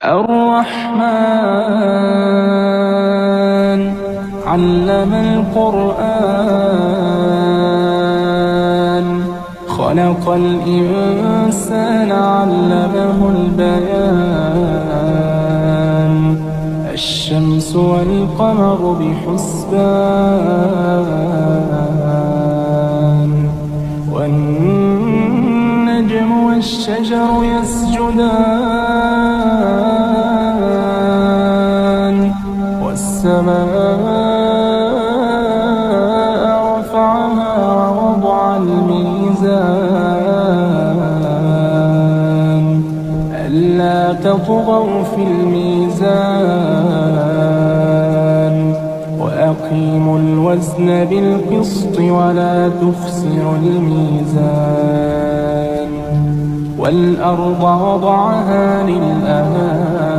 الرحمن علم القرآن خلق الإنسان علمه البيان الشمس والقمر بحسبان والنجم والشجر يسجدان والسماء رفعها ووضع الميزان ألا تطغوا في الميزان وأقيموا الوزن بالقسط ولا تخسروا الميزان والأرض وضعها للأنام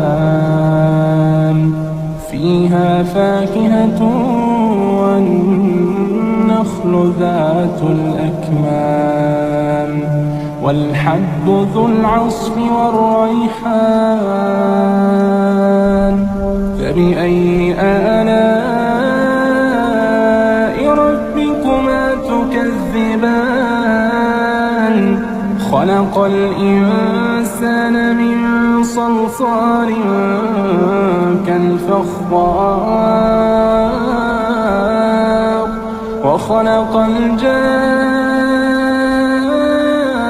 فيها فاكهة والنخل ذات الأكمام والحب ذو العصف والريحان فبأي آلاء ربكما تكذبان خلق الإنسان من صلصال كالفخار وخلق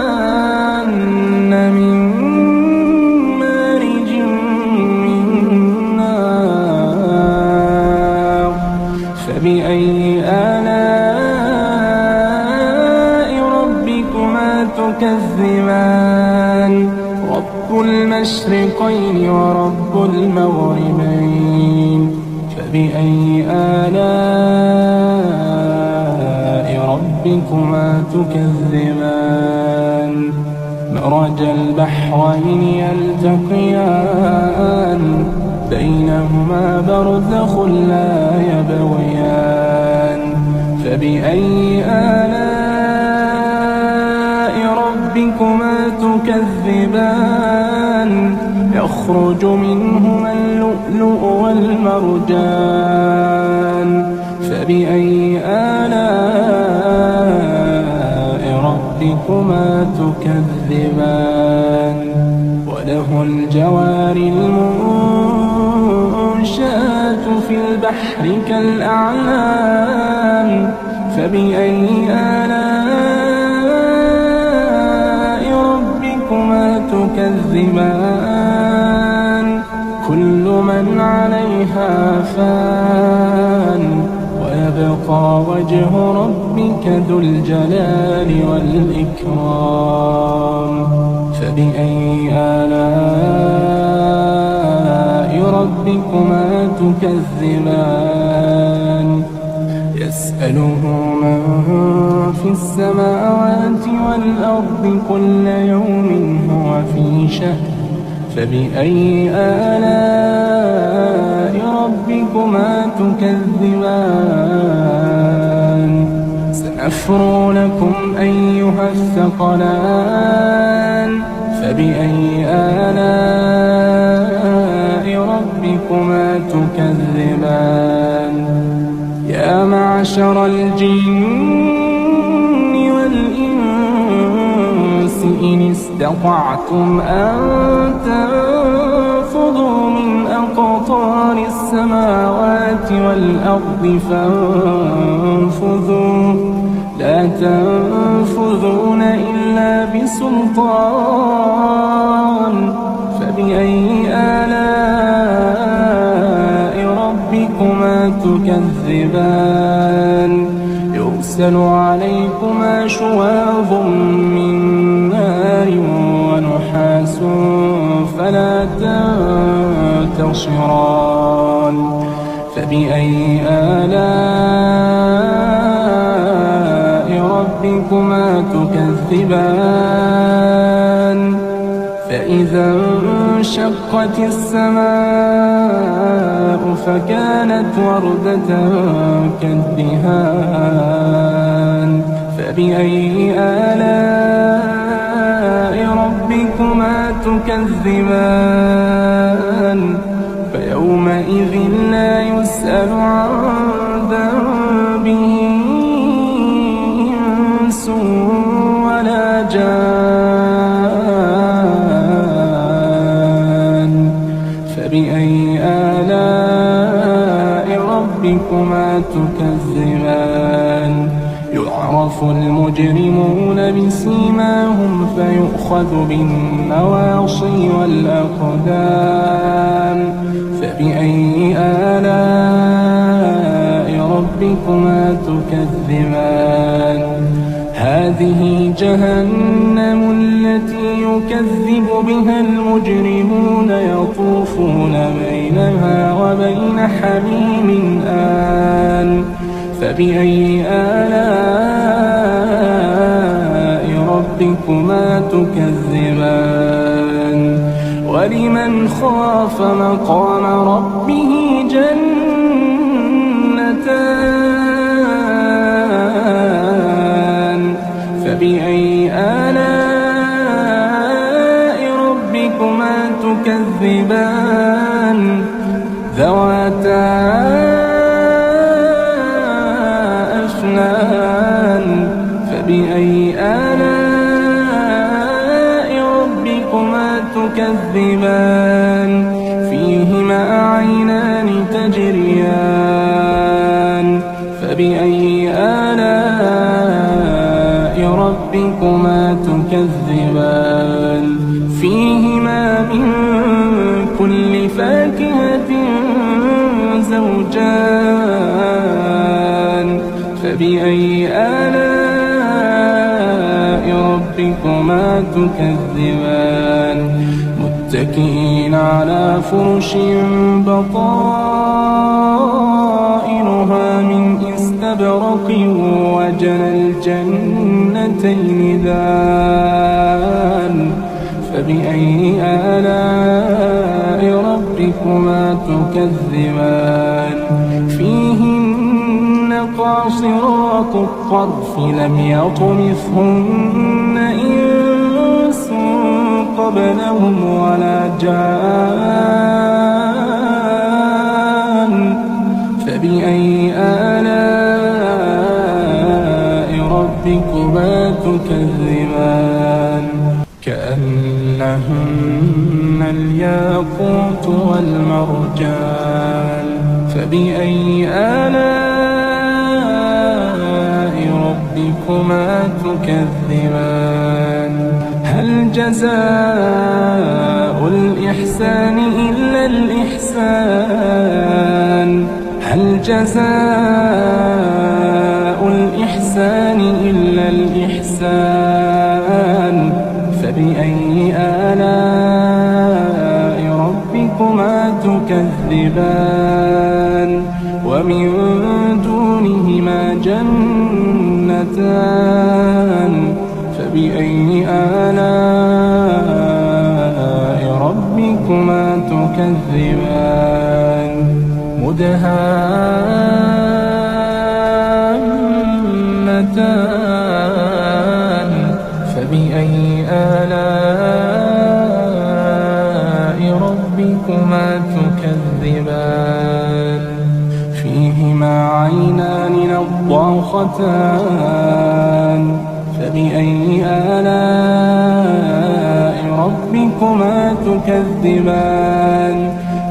الجان من مارج من نار فبأي آلاء ربكما تكذبان رب المشرقين ورب المغربين فبأي آلاء ربكما تكذبان مرج البحرين يلتقيان بينهما برزخ لا يبغيان فبأي آلاء ربكما تكذبان يخرج منهما اللؤلؤ والمرجان فبأي آلاء ربكما تكذبان وله الجوار المنشآت في البحر كالأعلام فبأي آلاء ربكما تكذبان كل من عليها فان ويبقى وجه ربك ذو الجلال والإكرام فبأي آلاء ربكما تكذبان يسأله من في السماوات والأرض كل يوم هو في شأن فبأي آلاء ربكما تكذبان سنفرغ لكم أيها الثقلان فبأي آلاء ربكما تكذبان يا معشر الجن والإنس إن استطعتم أن تنفذوا من أقطار السماوات والأرض فانفذوا لا تنفذون إلا بسلطان فبأي آلاء ربكما تكذبان يرسل عليكما شواظ من نار ونحاس فلا تنتصران فبأي آلاء ربكما تكذبان فإذا انشقت السماء فكانت وردة كالدهان فبأي آلاء ربكما تكذبان يسأل عن ذنبه إنس ولا جان فبأي آلاء ربكما تكذبان يعرف المجرمون بسيماهم فيؤخذ بالنواصي والأقدام فبأي آلاء ربكما تكذبان هذه جهنم التي يكذب بها المجرمون يطوفون بينها وبين حميم آن فبأي آلاء ربكما تكذبان ولمن خاف مقام ربه جنتان فبأي آلاء ربكما تكذبان ذواتا فبأي آلاء ربكما تكذبان فيهما عينان تجريان فبأي آلاء ربكما تكذبان فيهما من كل فاكهة زوجان فبأي آلاء ربكما تكذبان متكئين على فرش بطائنها من استبرق وجنى الجنتين دان فبأي آلاء ربكما تكذبان فيهن قاصرات الطرف لم يطمثهن إنس قبلهم ولا جان فبأي آلاء ربكما تكذبان كأنهن الياقوت والمرجان فبأي آلاء ربكما تكذبان هل جزاء الإحسان إلا الإحسان هل جزاء الإحسان إلا الإحسان فبأي آلاء ربكما تكذبان ومن دونهما جنتان فبأي آلاء ربكما تكذبان مدهامتان فبأي آلاء ربكما تكذبان فيهما عينان نضاختان فبأي آلاء ربكما تكذبان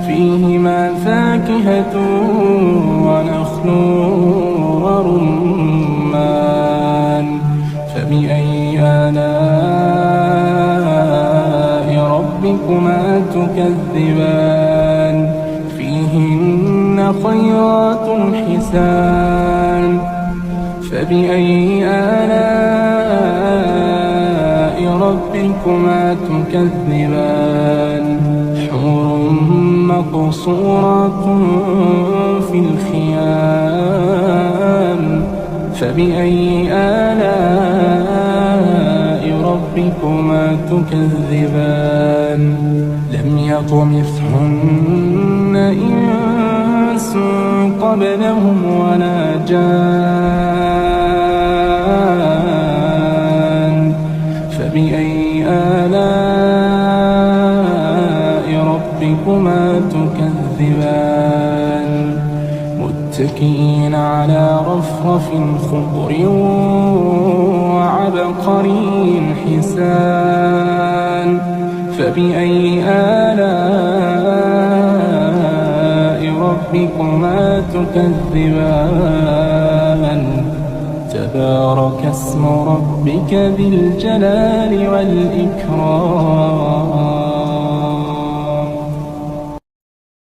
فيهما فاكهة ونخل ورمان فبأي آلاء ربكما تكذبان فيهن خيرات حسان فبأي آلاء ربكما تكذبان حور مقصورات في الخيام فبأي آلاء ربكما تكذبان لم يطمثهن إنس قبلهم ولا جان فبأي آلاء ربكما تكذبان متكئين على رفرف خضر وعبقري حسان فبأي آلاء ربكما تكذبان تبارك اسم ربك ذي الجلال والإكرام